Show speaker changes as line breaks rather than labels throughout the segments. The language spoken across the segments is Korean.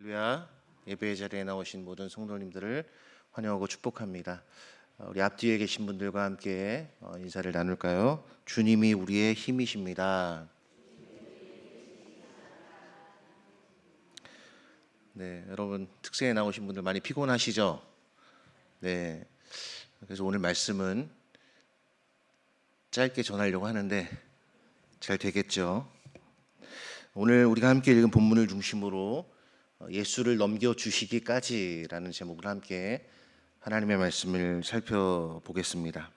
할렐루야. 예배 자리에 나오신 모든 성도님들을 환영하고 축복합니다. 우리 앞뒤에 계신 분들과 함께 인사를 나눌까요? 주님이 우리의 힘이십니다. 네, 여러분 특세에 나오신 분들 많이 피곤하시죠? 네, 그래서 오늘 말씀은 짧게 전하려고 하는데 잘 되겠죠? 오늘 우리가 함께 읽은 본문을 중심으로 예수를 넘겨주시기까지라는 제목으로 함께 하나님의 말씀을 살펴보겠습니다.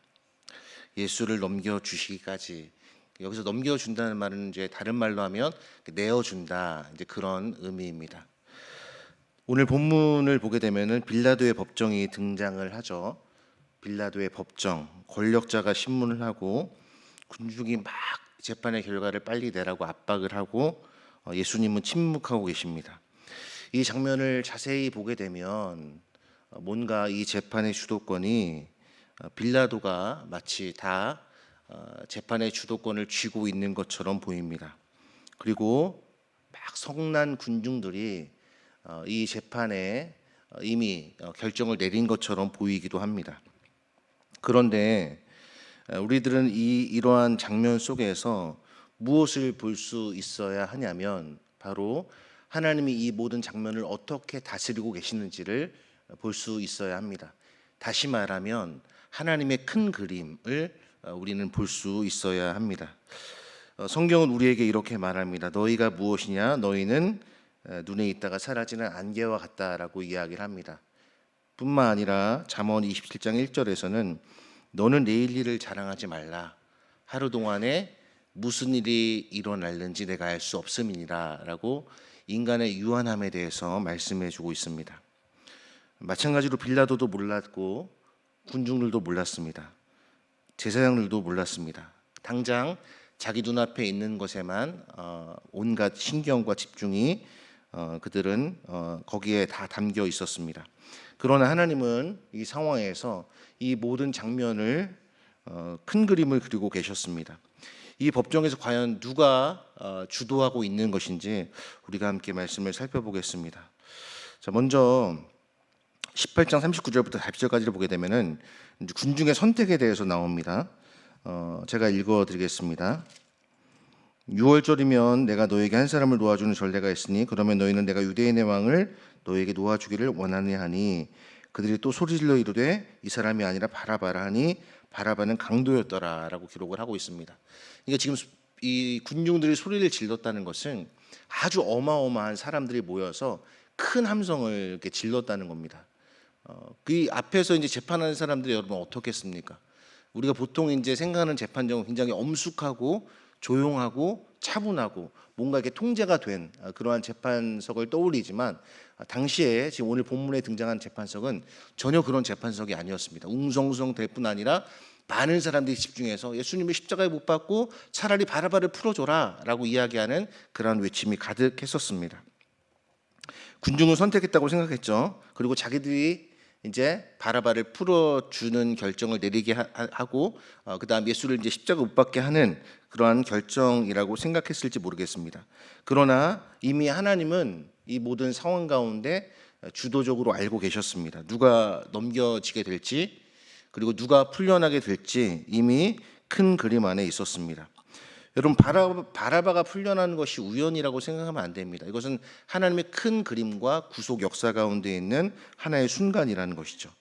예수를 넘겨주시기까지. 여기서 넘겨준다는 말은 이제 다른 말로 하면 내어준다, 이제 그런 의미입니다. 오늘 본문을 보게 되면은 빌라도의 법정이 등장을 하죠. 빌라도의 법정, 권력자가 신문을 하고 군중이 막 재판의 결과를 빨리 내라고 압박을 하고 예수님은 침묵하고 계십니다. 이 장면을 자세히 보게 되면 뭔가 이 재판의 주도권이 빌라도가 마치 다 재판의 주도권을 쥐고 있는 것처럼 보입니다. 그리고 막 성난 군중들이 이 재판에 이미 결정을 내린 것처럼 보이기도 합니다. 그런데 우리들은 이러한 장면 속에서 무엇을 볼 수 있어야 하냐면 바로 하나님이 이 모든 장면을 어떻게 다스리고 계시는지를 볼 수 있어야 합니다. 다시 말하면 하나님의 큰 그림을 우리는 볼 수 있어야 합니다. 성경은 우리에게 이렇게 말합니다. 너희가 무엇이냐? 너희는 눈에 있다가 사라지는 안개와 같다라고 이야기를 합니다. 뿐만 아니라 잠언 27장 1절에서는 너는 내일 일을 자랑하지 말라. 하루 동안에 무슨 일이 일어날는지 내가 알 수 없음이니라 라고 인간의 유한함에 대해서 말씀해 주고 있습니다. 마찬가지로 빌라도도 몰랐고 군중들도 몰랐습니다. 제사장들도 몰랐습니다. 당장 자기 눈앞에 있는 것에만 온갖 신경과 집중이 그들은 거기에 다 담겨 있었습니다. 그러나 하나님은 이 상황에서 이 모든 장면을 큰 그림을 그리고 계셨습니다. 이 법정에서 과연 누가 주도하고 있는 것인지 우리가 함께 말씀을 살펴보겠습니다. 자, 먼저 18장 39절부터 40절까지를 보게 되면은 군중의 선택에 대해서 나옵니다. 제가 읽어드리겠습니다. 6월절이면 내가 너에게 한 사람을 놓아주는 전례가 있으니 그러면 너희는 내가 유대인의 왕을 너에게 놓아주기를 원하느냐 하니 그들이 또 소리질러 이르되 이 사람이 아니라 바라바라 하니 바라바는 강도였더라 라고 기록을 하고 있습니다. 그러니까 지금 이 군중들이 소리를 질렀다는 것은 아주 어마어마한 사람들이 모여서 큰 함성을 이렇게 질렀다는 겁니다. 그 앞에서 이제 재판하는 사람들이 여러분 어떻겠습니까? 우리가 보통 이제 생각하는 재판정은 굉장히 엄숙하고 조용하고 차분하고 뭔가 이렇게 통제가 된 그러한 재판석을 떠올리지만 당시에 지금 오늘 본문에 등장한 재판석은 전혀 그런 재판석이 아니었습니다. 웅성웅성 될 뿐 아니라 많은 사람들이 집중해서 예수님을 십자가에 못 박고 차라리 바라바를 풀어줘라 라고 이야기하는 그러한 외침이 가득했었습니다. 군중은 선택했다고 생각했죠. 그리고 자기들이 이제 바라바를 풀어주는 결정을 내리게 하고 그다음 예수를 이제 십자가 못 박게 하는 그러한 결정이라고 생각했을지 모르겠습니다. 그러나 이미 하나님은 이 모든 상황 가운데 주도적으로 알고 계셨습니다. 누가 넘겨지게 될지 그리고 누가 풀려나게 될지 이미 큰 그림 안에 있었습니다. 여러분 바라바가 풀려나는 것이 우연이라고 생각하면 안 됩니다. 이것은 하나님의 큰 그림과 구속 역사 가운데 있는 하나의 순간이라는 것이죠.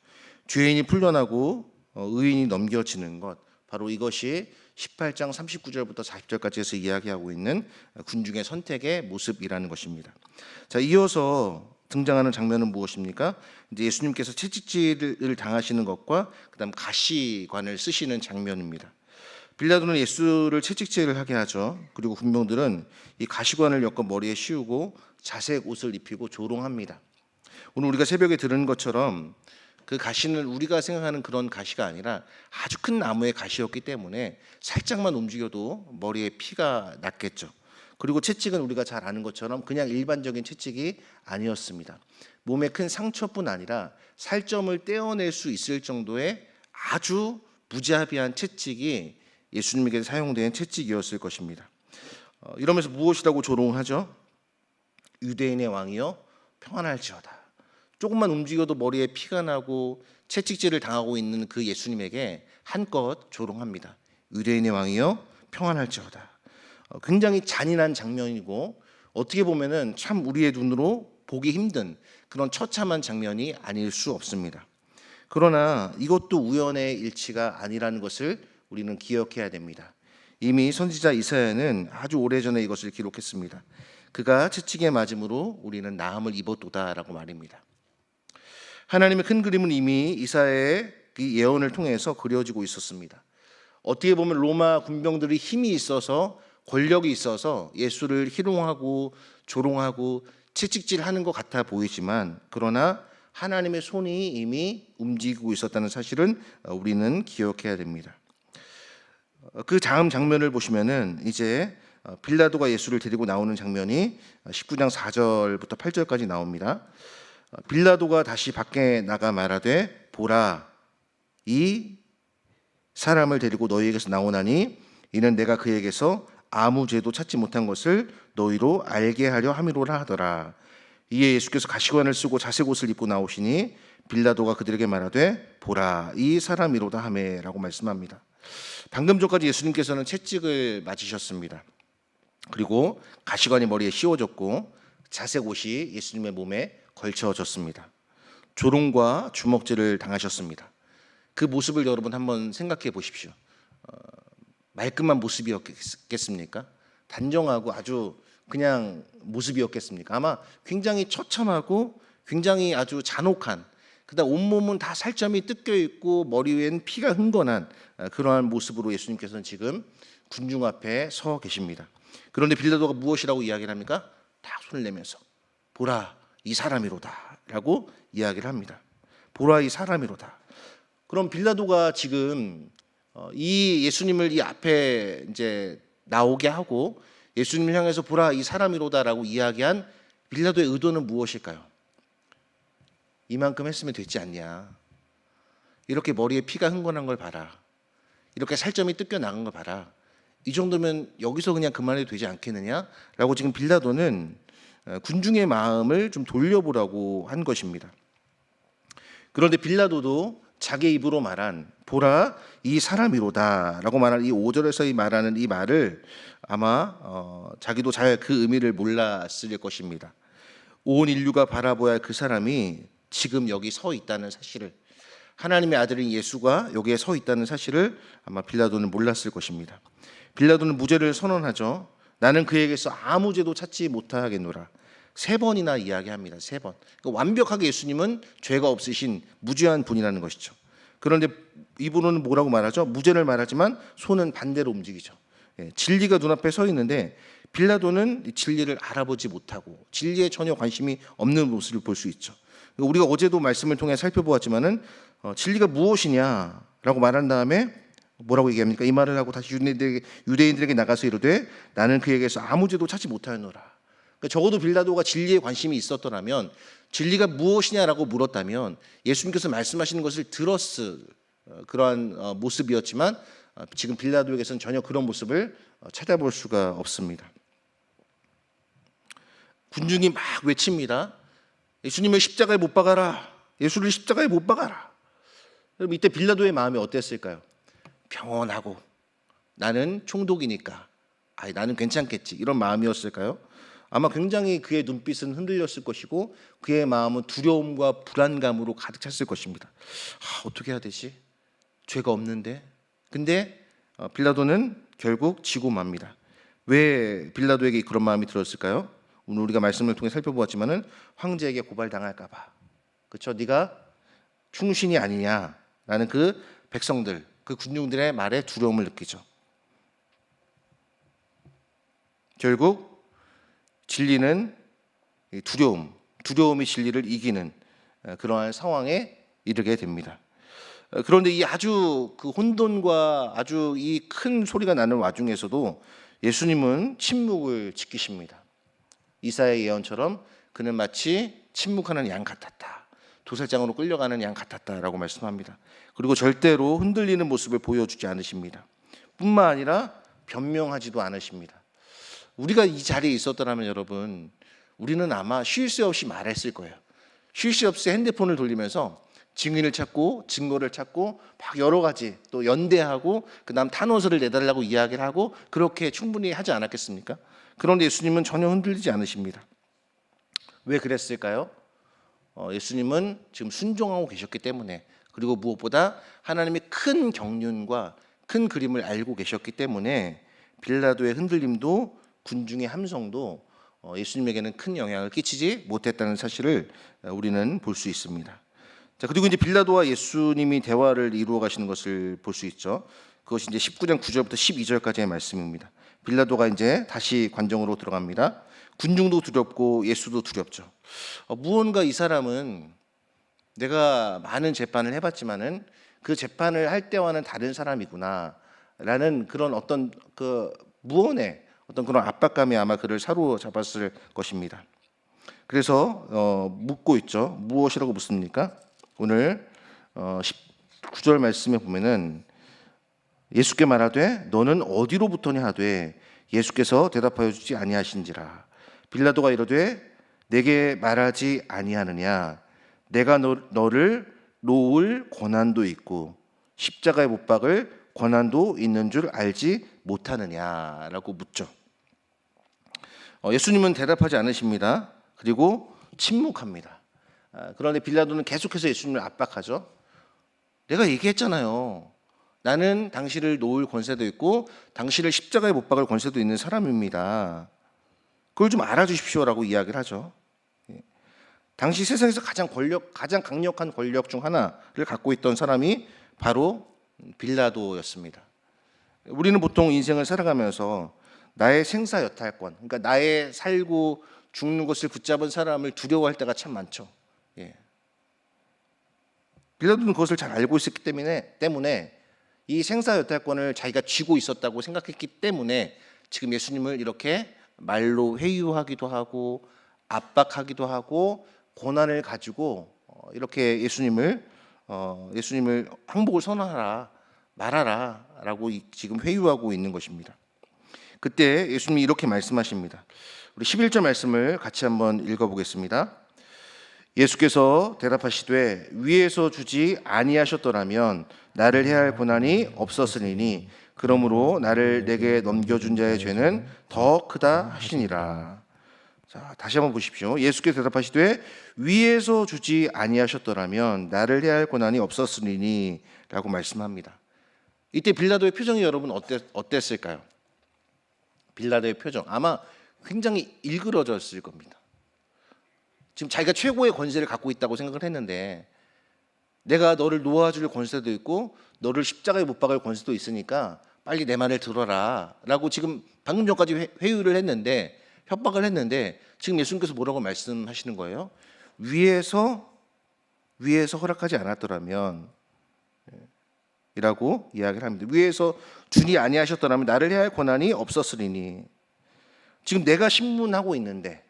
죄인이 풀려나고 의인이 넘겨지는 것, 바로 이것이 18장 39절부터 40절까지 해서 이야기하고 있는 군중의 선택의 모습이라는 것입니다. 자, 이어서 등장하는 장면은 무엇입니까? 이제 예수님께서 채찍질을 당하시는 것과 그다음 가시관을 쓰시는 장면입니다. 빌라도는 예수를 채찍질을 하게 하죠. 그리고 군병들은 이 가시관을 엮어 머리에 씌우고 자색 옷을 입히고 조롱합니다. 오늘 우리가 새벽에 들은 것처럼 그 가시는 우리가 생각하는 그런 가시가 아니라 아주 큰 나무의 가시였기 때문에 살짝만 움직여도 머리에 피가 났겠죠. 그리고 채찍은 우리가 잘 아는 것처럼 그냥 일반적인 채찍이 아니었습니다. 몸에 큰 상처뿐 아니라 살점을 떼어낼 수 있을 정도의 아주 무자비한 채찍이 예수님에게 사용된 채찍이었을 것입니다. 이러면서 무엇이라고 조롱하죠? 유대인의 왕이요 평안할지어다. 조금만 움직여도 머리에 피가 나고 채찍질을 당하고 있는 그 예수님에게 한껏 조롱합니다. 유대인의 왕이여 평안할지어다. 굉장히 잔인한 장면이고 어떻게 보면은 참 우리의 눈으로 보기 힘든 그런 처참한 장면이 아닐 수 없습니다. 그러나 이것도 우연의 일치가 아니라는 것을 우리는 기억해야 됩니다. 이미 선지자 이사야는 아주 오래전에 이것을 기록했습니다. 그가 채찍에 맞음으로 우리는 나음을 입었도다라고 말입니다. 하나님의 큰 그림은 이미 이사야의 그 예언을 통해서 그려지고 있었습니다. 어떻게 보면 로마 군병들이 힘이 있어서 권력이 있어서 예수를 희롱하고 조롱하고 채찍질하는 것 같아 보이지만 그러나 하나님의 손이 이미 움직이고 있었다는 사실은 우리는 기억해야 됩니다. 그 다음 장면을 보시면은 이제 빌라도가 예수를 데리고 나오는 장면이 19장 4절부터 8절까지 나옵니다. 빌라도가 다시 밖에 나가 말하되 보라 이 사람을 데리고 너희에게서 나오나니 이는 내가 그에게서 아무 죄도 찾지 못한 것을 너희로 알게 하려 함이로라 하더라. 이에 예수께서 가시관을 쓰고 자색 옷을 입고 나오시니 빌라도가 그들에게 말하되 보라 이 사람이로다 하매라고 말씀합니다. 방금 전까지 예수님께서는 채찍을 맞으셨습니다. 그리고 가시관이 머리에 씌워졌고 자색 옷이 예수님의 몸에 걸쳐졌습니다. 조롱과 주먹질을 당하셨습니다. 그 모습을 여러분 한번 생각해 보십시오. 말끔한 모습이었겠습니까? 단정하고 아주 그냥 모습이었겠습니까? 아마 굉장히 처참하고 굉장히 아주 잔혹한, 그다음 온몸은 다 살점이 뜯겨 있고 머리 위엔 피가 흥건한 그러한 모습으로 예수님께서는 지금 군중 앞에 서 계십니다. 그런데 빌라도가 무엇이라고 이야기를 합니까? 딱 손을 내면서 보라 이 사람이로다 라고 이야기를 합니다. 보라 이 사람이로다. 그럼 빌라도가 지금 이 예수님을 이 앞에 이제 나오게 하고 예수님을 향해서 보라 이 사람이로다라고 이야기한 빌라도의 의도는 무엇일까요? 이만큼 했으면 됐지 않냐? 이렇게 머리에 피가 흥건한 걸 봐라. 이렇게 살점이 뜯겨 나간 걸 봐라. 이 정도면 여기서 그냥 그만해도 되지 않겠느냐라고 지금 빌라도는 군중의 마음을 좀 돌려보라고 한 것입니다. 그런데 빌라도도 자기 입으로 말한 보라 이 사람이로다라고 말한 이 5절에서 말하는 이 말을 아마 자기도 잘 그 의미를 몰랐을 것입니다. 온 인류가 바라보아야 할 그 사람이 지금 여기 서 있다는 사실을, 하나님의 아들인 예수가 여기에 서 있다는 사실을 아마 빌라도는 몰랐을 것입니다. 빌라도는 무죄를 선언하죠. 나는 그에게서 아무 죄도 찾지 못하겠노라. 3번이나 이야기합니다. 3번. 그러니까 완벽하게 예수님은 죄가 없으신 무죄한 분이라는 것이죠. 그런데 이분은 뭐라고 말하죠? 무죄를 말하지만 손은 반대로 움직이죠. 진리가 눈앞에 서 있는데 빌라도는 진리를 알아보지 못하고 진리에 전혀 관심이 없는 모습을 볼 수 있죠. 우리가 어제도 말씀을 통해 살펴보았지만은 진리가 무엇이냐라고 말한 다음에 뭐라고 얘기합니까? 이 말을 하고 다시 유대인들에게 나가서 이르되 나는 그에게서 아무 죄도 찾지 못하였노라. 그러니까 적어도 빌라도가 진리에 관심이 있었더라면 진리가 무엇이냐라고 물었다면 예수님께서 말씀하시는 것을 들었을 그러한 모습이었지만 지금 빌라도에게서는 전혀 그런 모습을 찾아볼 수가 없습니다. 군중이 막 외칩니다. 예수님을 십자가에 못 박아라. 예수를 십자가에 못 박아라. 여러분 이때 빌라도의 마음이 어땠을까요? 평온하고 나는 총독이니까 나는 괜찮겠지 이런 마음이었을까요? 아마 굉장히 그의 눈빛은 흔들렸을 것이고 그의 마음은 두려움과 불안감으로 가득 찼을 것입니다. 어떻게 해야 되지? 죄가 없는데. 근데 빌라도는 결국 지고 맙니다. 왜 빌라도에게 그런 마음이 들었을까요? 오늘 우리가 말씀을 통해 살펴보았지만은 황제에게 고발당할까 봐. 그렇죠? 네가 충신이 아니냐라는 그 백성들, 그 군중들의 말에 두려움을 느끼죠. 결국 진리는 두려움이 진리를 이기는 그러한 상황에 이르게 됩니다. 그런데 이 아주 그 혼돈과 아주 이 큰 소리가 나는 와중에서도 예수님은 침묵을 지키십니다. 이사야의 예언처럼 그는 마치 침묵하는 양 같았다. 도살장으로 끌려가는 양 같았다라고 말씀합니다. 그리고 절대로 흔들리는 모습을 보여주지 않으십니다. 뿐만 아니라 변명하지도 않으십니다. 우리가 이 자리에 있었더라면 여러분, 우리는 아마 쉴 새 없이 말했을 거예요. 쉴 새 없이 핸드폰을 돌리면서 증인을 찾고 증거를 찾고 막 여러 가지 또 연대하고 그다음 탄원서를 내달라고 이야기를 하고 그렇게 충분히 하지 않았겠습니까? 그런데 예수님은 전혀 흔들리지 않으십니다. 왜 그랬을까요? 예수님은 지금 순종하고 계셨기 때문에, 그리고 무엇보다 하나님의 큰 경륜과 큰 그림을 알고 계셨기 때문에 빌라도의 흔들림도 군중의 함성도 예수님에게는 큰 영향을 끼치지 못했다는 사실을 우리는 볼 수 있습니다. 자, 그리고 이제 빌라도와 예수님이 대화를 이루어 가시는 것을 볼 수 있죠. 그것이 이제 19장 9절부터 12절까지의 말씀입니다. 빌라도가 이제 다시 관정으로 들어갑니다. 군중도 두렵고 예수도 두렵죠. 무언가 이 사람은 내가 많은 재판을 해봤지만은 그 재판을 할 때와는 다른 사람이구나라는 그런 어떤 그 무언의 어떤 그런 압박감이 아마 그를 사로잡았을 것입니다. 그래서 묻고 있죠. 무엇이라고 묻습니까? 오늘 19절 말씀에 보면은 예수께 말하되 너는 어디로부터냐 하되 예수께서 대답하여 주지 아니하신지라. 빌라도가 이르되 내게 말하지 아니하느냐 내가 너를 놓을 권한도 있고 십자가에 못 박을 권한도 있는 줄 알지 못하느냐라고 묻죠. 예수님은 대답하지 않으십니다. 그리고 침묵합니다. 그런데 빌라도는 계속해서 예수님을 압박하죠. 내가 얘기했잖아요. 나는 당신을 놓을 권세도 있고 당신을 십자가에 못 박을 권세도 있는 사람입니다. 그걸 좀 알아주십시오라고 이야기를 하죠. 당시 세상에서 가장 강력한 권력 중 하나를 갖고 있던 사람이 바로 빌라도였습니다. 우리는 보통 인생을 살아가면서 나의 생사여탈권, 그러니까 나의 살고 죽는 것을 붙잡은 사람을 두려워할 때가 참 많죠. 빌라도는 그것을 잘 알고 있었기 때문에 이 생사여탈권을 자기가 쥐고 있었다고 생각했기 때문에 지금 예수님을 이렇게 말로 회유하기도 하고 압박하기도 하고 고난을 가지고 이렇게 예수님을 항복을 선언하라 말하라라고 지금 회유하고 있는 것입니다. 그때 예수님이 이렇게 말씀하십니다. 우리 11절 말씀을 같이 한번 읽어보겠습니다. 예수께서 대답하시되 위에서 주지 아니하셨더라면 나를 해할 고난이 없었으리니 그러므로 나를 내게 넘겨준 자의 죄는 더 크다 하시니라. 자, 다시 한번 보십시오. 예수께서 대답하시되 위에서 주지 아니하셨더라면 나를 해할 고난이 없었으리니 라고 말씀합니다. 이때 빌라도의 표정이 여러분 어땠을까요? 빌라도의 표정 아마 굉장히 일그러졌을 겁니다. 지금 자기가 최고의 권세를 갖고 있다고 생각을 했는데 내가 너를 놓아줄 권세도 있고 너를 십자가에 못 박을 권세도 있으니까 빨리 내 말을 들어라 라고 지금 방금 전까지 회유를 했는데 협박을 했는데 지금 예수님께서 뭐라고 말씀하시는 거예요? 위에서 허락하지 않았더라면 이라고 이야기를 합니다. 위에서 주니 아니하셨더라면 나를 해야 할 권한이 없었으리니. 지금 내가 신문하고 있는데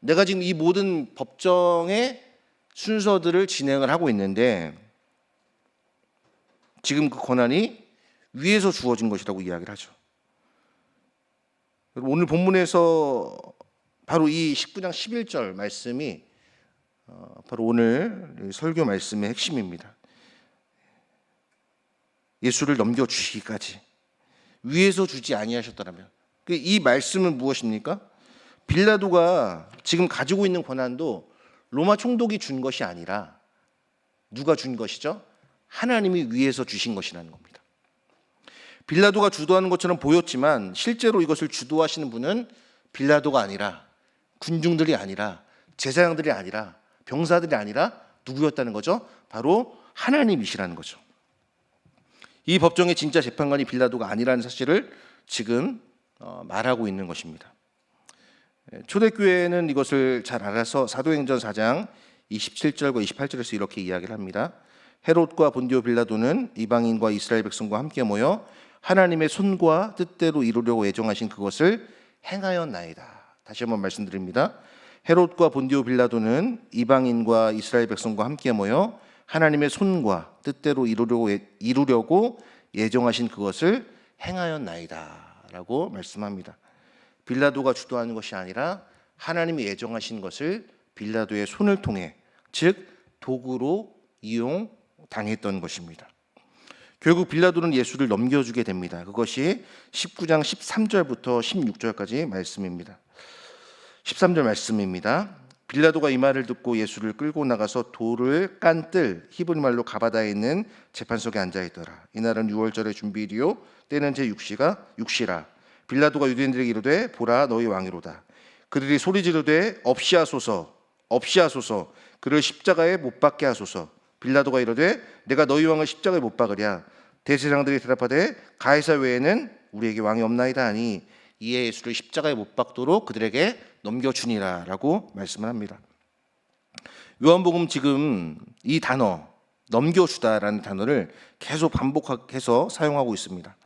내가 지금 이 모든 법정의 순서들을 진행을 하고 있는데 지금 그 권한이 위에서 주어진 것이라고 이야기를 하죠. 오늘 본문에서 바로 이 19장 11절 말씀이 바로 오늘 설교 말씀의 핵심입니다. 예수를 넘겨주시기까지 위에서 주지 아니하셨더라면. 이 말씀은 무엇입니까? 빌라도가 지금 가지고 있는 권한도 로마 총독이 준 것이 아니라 누가 준 것이죠? 하나님이 위에서 주신 것이라는 겁니다. 빌라도가 주도하는 것처럼 보였지만 실제로 이것을 주도하시는 분은 빌라도가 아니라 군중들이 아니라 제사장들이 아니라 병사들이 아니라 누구였다는 거죠? 바로 하나님이시라는 거죠. 이 법정의 진짜 재판관이 빌라도가 아니라는 사실을 지금 말하고 있는 것입니다. 초대교회는 이것을 잘 알아서 사도행전 4장 27절과 28절에서 이렇게 이야기를 합니다. 헤롯과 본디오 빌라도는 이방인과 이스라엘 백성과 함께 모여 하나님의 손과 뜻대로 이루려고 예정하신 그것을 행하였나이다. 다시 한번 말씀드립니다. 헤롯과 본디오 빌라도는 이방인과 이스라엘 백성과 함께 모여 하나님의 손과 뜻대로 이루려고 예정하신 그것을 행하였나이다 라고 말씀합니다. 빌라도가 주도하는 것이 아니라 하나님이 예정하신 것을 빌라도의 손을 통해, 즉 도구로 이용당했던 것입니다. 결국 빌라도는 예수를 넘겨주게 됩니다. 그것이 19장 13절부터 16절까지 말씀입니다. 13절 말씀입니다. 빌라도가 이 말을 듣고 예수를 끌고 나가서 돌을 깐 뜰, 히브리 말로 가바다에 있는 재판석에 앉아있더라. 이날은 유월절의 준비일이요 때는 제6시라. 빌라도가 유대인들에게 이르되 보라 너희 왕이로다. 그들이 소리 지르되 없이하소서 없이하소서 그를 십자가에 못 박게 하소서. 빌라도가 이르되 내가 너희 왕을 십자가에 못 박으랴. 대제사장들이 대답하되 가이사 외에는 우리에게 왕이 없나이다 하니 이에 예수를 십자가에 못 박도록 그들에게 넘겨주니라 라고 말씀을 합니다. 요한복음 지금 이 단어 넘겨주다라는 단어를 계속 반복해서 사용하고 있습니다.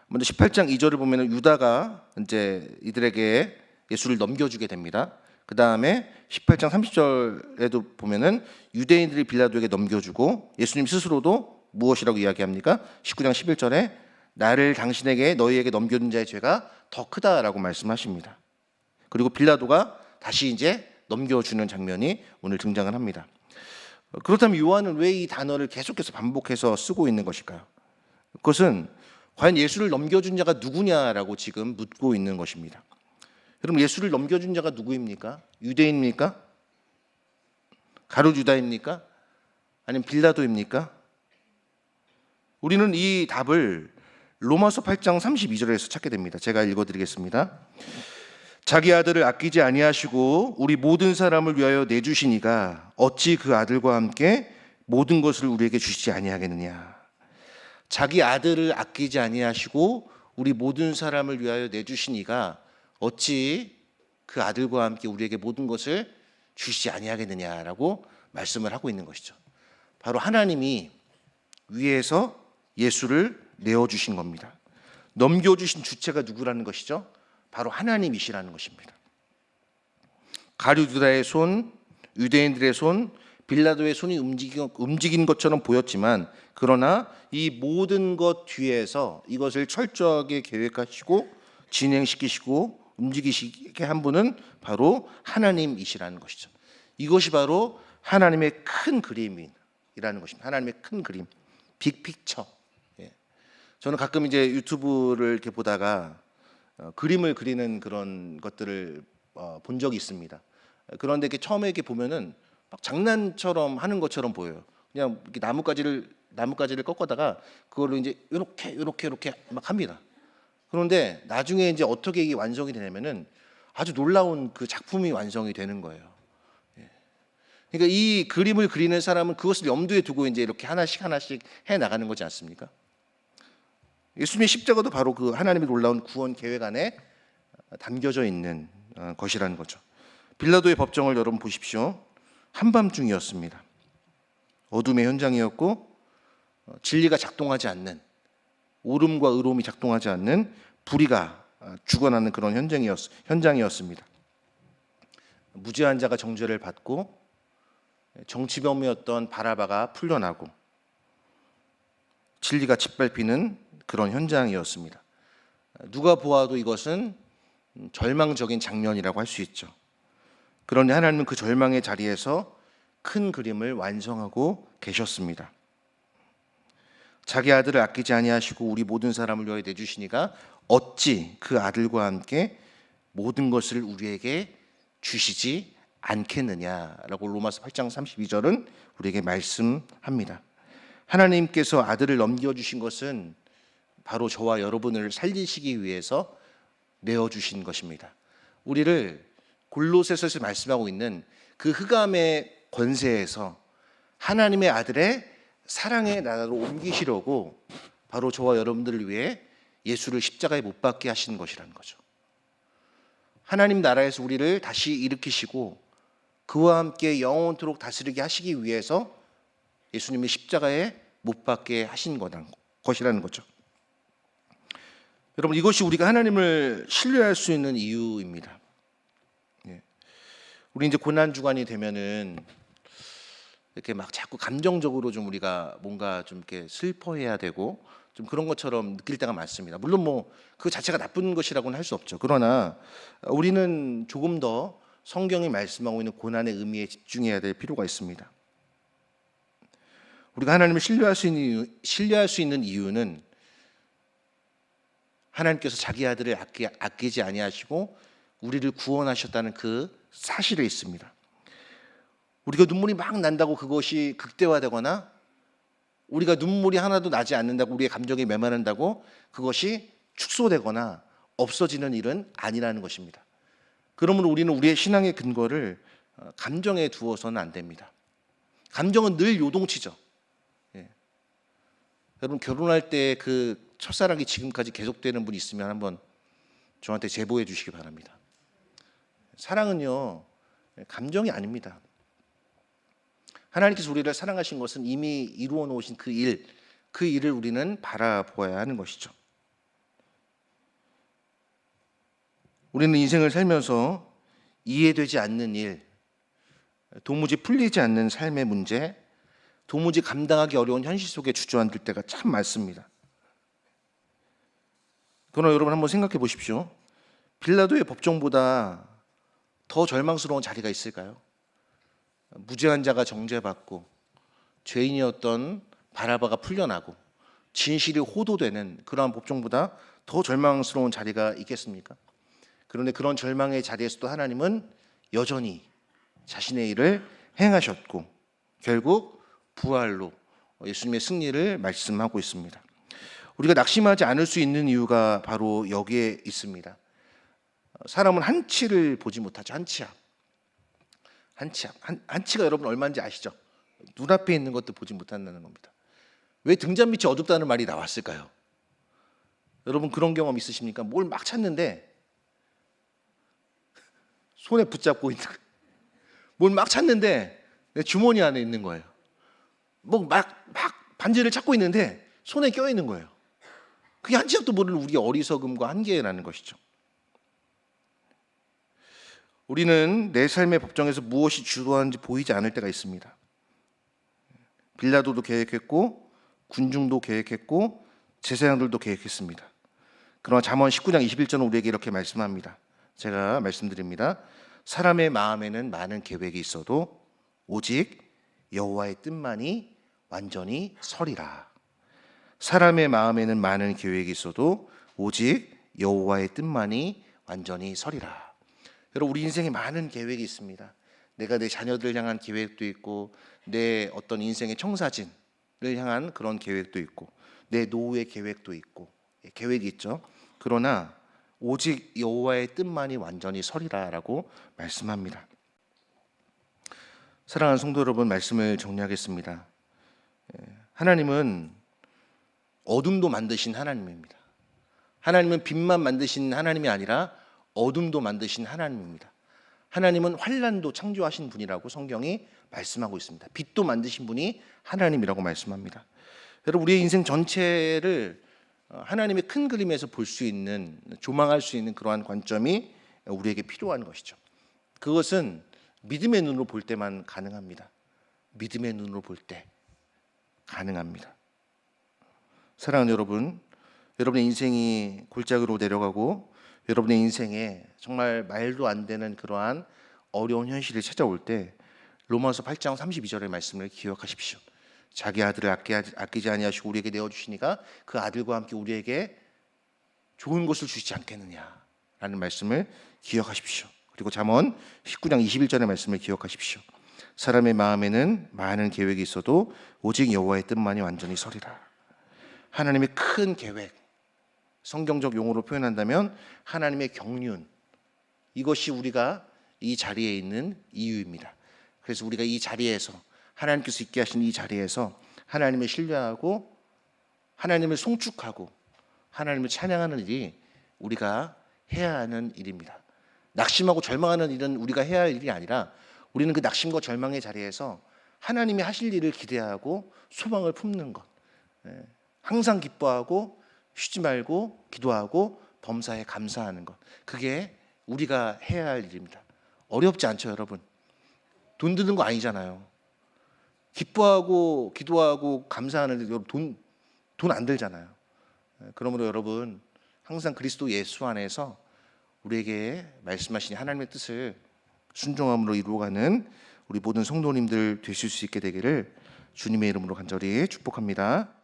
먼저 18장 2절을 보면 유다가 이제 이들에게 예수를 넘겨주게 됩니다. 그 다음에 18장 30절에도 보면은 유대인들이 빌라도에게 넘겨주고 예수님 스스로도 무엇이라고 이야기합니까? 19장 11절에 나를 당신에게 너희에게 넘겨준 자의 죄가 더 크다라고 말씀하십니다. 그리고 빌라도가 다시 이제 넘겨주는 장면이 오늘 등장을 합니다. 그렇다면 요한은 왜 이 단어를 계속해서 반복해서 쓰고 있는 것일까요? 그것은 과연 예수를 넘겨준 자가 누구냐라고 지금 묻고 있는 것입니다. 여러분, 예수를 넘겨준 자가 누구입니까? 유대인입니까? 가룟 유다입니까? 아니면 빌라도입니까? 우리는 이 답을 로마서 8장 32절에서 찾게 됩니다. 제가 읽어드리겠습니다. 자기 아들을 아끼지 아니하시고 우리 모든 사람을 위하여 내주시니가 어찌 그 아들과 함께 모든 것을 우리에게 주시지 아니하겠느냐. 자기 아들을 아끼지 아니하시고 우리 모든 사람을 위하여 내주시니가 어찌 그 아들과 함께 우리에게 모든 것을 주시지 아니하겠느냐라고 말씀을 하고 있는 것이죠. 바로 하나님이 위에서 예수를 내어주신 겁니다. 넘겨주신 주체가 누구라는 것이죠? 바로 하나님이시라는 것입니다. 가룟 유다의 손, 유대인들의 손, 빌라도의 손이 움직인 것처럼 보였지만 그러나 이 모든 것 뒤에서 이것을 철저하게 계획하시고 진행시키시고 움직이시게 한 분은 바로 하나님이시라는 것이죠. 이것이 바로 하나님의 큰 그림이라는 것입니다. 하나님의 큰 그림, 빅픽처. 저는 가끔 이제 유튜브를 이렇게 보다가 그림을 그리는 그런 것들을 본 적이 있습니다. 그런데 이렇게 처음에 이렇게 보면은 막 장난처럼 하는 것처럼 보여요. 그냥 이렇게 나뭇가지를 꺾어다가 그걸로 이제 이렇게 막 합니다. 그런데 나중에 이제 어떻게 이게 완성이 되냐면은 아주 놀라운 그 작품이 완성이 되는 거예요. 그러니까 이 그림을 그리는 사람은 그것을 염두에 두고 이제 이렇게 하나씩 해 나가는 거지 않습니까? 예수님의 십자가도 바로 그 하나님의 놀라운 구원 계획 안에 담겨져 있는 것이라는 거죠. 빌라도의 법정을 여러분 보십시오. 한밤중이었습니다. 어둠의 현장이었고 진리가 작동하지 않는, 오름과 의로움이 작동하지 않는 불의가 죽어나는 그런 현장이었습니다. 무죄한 자가 정죄를 받고 정치범이었던 바라바가 풀려나고 진리가 짓밟히는 그런 현장이었습니다. 누가 보아도 이것은 절망적인 장면이라고 할 수 있죠. 그런데 하나님은 그 절망의 자리에서 큰 그림을 완성하고 계셨습니다. 자기 아들을 아끼지 아니하시고 우리 모든 사람을 위하여 내주시니가 어찌 그 아들과 함께 모든 것을 우리에게 주시지 않겠느냐라고 로마서 8장 32절은 우리에게 말씀합니다. 하나님께서 아들을 넘겨주신 것은 바로 저와 여러분을 살리시기 위해서 내어주신 것입니다. 우리를 골로새서에서 말씀하고 있는 그 흑암의 권세에서 하나님의 아들의 사랑의 나라로 옮기시려고 바로 저와 여러분들을 위해 예수를 십자가에 못 박게 하신 것이라는 거죠. 하나님 나라에서 우리를 다시 일으키시고 그와 함께 영원토록 다스리게 하시기 위해서 예수님이 십자가에 못 박게 하신 것이라는 거죠. 여러분, 이것이 우리가 하나님을 신뢰할 수 있는 이유입니다. 우리 이제 고난 주간이 되면은 이렇게 막 자꾸 감정적으로 좀 우리가 뭔가 좀 이렇게 슬퍼해야 되고 좀 그런 것처럼 느낄 때가 많습니다. 물론 뭐 그 자체가 나쁜 것이라고는 할 수 없죠. 그러나 우리는 조금 더 성경이 말씀하고 있는 고난의 의미에 집중해야 될 필요가 있습니다. 우리가 하나님을 신뢰할 수 있는 이유는 하나님께서 자기 아들을 아끼지 아니하시고 우리를 구원하셨다는 그 사실에 있습니다. 우리가 눈물이 막 난다고 그것이 극대화되거나 우리가 눈물이 하나도 나지 않는다고 우리의 감정이 메마른다고 그것이 축소되거나 없어지는 일은 아니라는 것입니다. 그러므로 우리는 우리의 신앙의 근거를 감정에 두어서는 안 됩니다. 감정은 늘 요동치죠. 예. 여러분 결혼할 때 그 첫사랑이 지금까지 계속되는 분이 있으면 한번 저한테 제보해 주시기 바랍니다. 사랑은요 감정이 아닙니다. 하나님께서 우리를 사랑하신 것은 이미 이루어 놓으신 그 일을 우리는 바라보아야 하는 것이죠. 우리는 인생을 살면서 이해되지 않는 일, 도무지 풀리지 않는 삶의 문제, 도무지 감당하기 어려운 현실 속에 주저앉을 때가 참 많습니다. 그러나 여러분 한번 생각해 보십시오. 빌라도의 법정보다 더 절망스러운 자리가 있을까요? 무죄한 자가 정죄받고 죄인이었던 바라바가 풀려나고 진실이 호도되는 그러한 법정보다 더 절망스러운 자리가 있겠습니까? 그런데 그런 절망의 자리에서도 하나님은 여전히 자신의 일을 행하셨고 결국 부활로 예수님의 승리를 말씀하고 있습니다. 우리가 낙심하지 않을 수 있는 이유가 바로 여기에 있습니다. 사람은 한치를 보지 못하죠. 한치가 여러분 얼마인지 아시죠? 눈앞에 있는 것도 보지 못한다는 겁니다. 왜 등잔 밑이 어둡다는 말이 나왔을까요? 여러분 그런 경험 있으십니까? 뭘 막 찾는데 손에 붙잡고 있는 뭘 막 찾는데 내 주머니 안에 있는 거예요. 뭐 막 반지를 찾고 있는데 손에 껴 있는 거예요. 그게 한치앞도 모르는 우리의 어리석음과 한계라는 것이죠. 우리는 내 삶의 법정에서 무엇이 주도하는지 보이지 않을 때가 있습니다. 빌라도도 계획했고 군중도 계획했고 제사장들도 계획했습니다. 그러나 잠언 19장 21절은 우리에게 이렇게 말씀합니다. 제가 말씀드립니다. 사람의 마음에는 많은 계획이 있어도 오직 여호와의 뜻만이 완전히 서리라. 사람의 마음에는 많은 계획이 있어도 오직 여호와의 뜻만이 완전히 서리라. 여러분 우리 인생에 많은 계획이 있습니다. 내가 내 자녀들을 향한 계획도 있고 내 어떤 인생의 청사진을 향한 그런 계획도 있고 내 노후의 계획도 있고 계획이 있죠. 그러나 오직 여호와의 뜻만이 완전히 서리라라고 말씀합니다. 사랑하는 성도 여러분, 말씀을 정리하겠습니다. 하나님은 어둠도 만드신 하나님입니다. 하나님은 빛만 만드신 하나님이 아니라 어둠도 만드신 하나님입니다. 하나님은 환난도 창조하신 분이라고 성경이 말씀하고 있습니다. 빛도 만드신 분이 하나님이라고 말씀합니다. 여러분 우리의 인생 전체를 하나님의 큰 그림에서 볼 수 있는, 조망할 수 있는 그러한 관점이 우리에게 필요한 것이죠. 그것은 믿음의 눈으로 볼 때만 가능합니다. 믿음의 눈으로 볼 때 가능합니다. 사랑하는 여러분, 여러분의 인생이 골짜기로 내려가고 여러분의 인생에 정말 말도 안 되는 그러한 어려운 현실이 찾아올 때 로마서 8장 32절의 말씀을 기억하십시오. 자기 아들을 아끼지 아니하시고 우리에게 내어주시니까 그 아들과 함께 우리에게 좋은 것을 주시지 않겠느냐라는 말씀을 기억하십시오. 그리고 잠언 19장 21절의 말씀을 기억하십시오. 사람의 마음에는 많은 계획이 있어도 오직 여호와의 뜻만이 완전히 서리라. 하나님의 큰 계획, 성경적 용어로 표현한다면 하나님의 경륜, 이것이 우리가 이 자리에 있는 이유입니다. 그래서 우리가 이 자리에서 하나님께서 있게 하신 이 자리에서 하나님을 신뢰하고 하나님을 송축하고 하나님을 찬양하는 일이 우리가 해야 하는 일입니다. 낙심하고 절망하는 일은 우리가 해야 할 일이 아니라 우리는 그 낙심과 절망의 자리에서 하나님이 하실 일을 기대하고 소망을 품는 것, 항상 기뻐하고 쉬지 말고 기도하고 범사에 감사하는 것, 그게 우리가 해야 할 일입니다. 어렵지 않죠, 여러분? 돈 드는 거 아니잖아요. 기뻐하고 기도하고 감사하는 데 돈 안 들잖아요. 그러므로 여러분 항상 그리스도 예수 안에서 우리에게 말씀하신 하나님의 뜻을 순종함으로 이루어가는 우리 모든 성도님들 되실 수 있게 되기를 주님의 이름으로 간절히 축복합니다.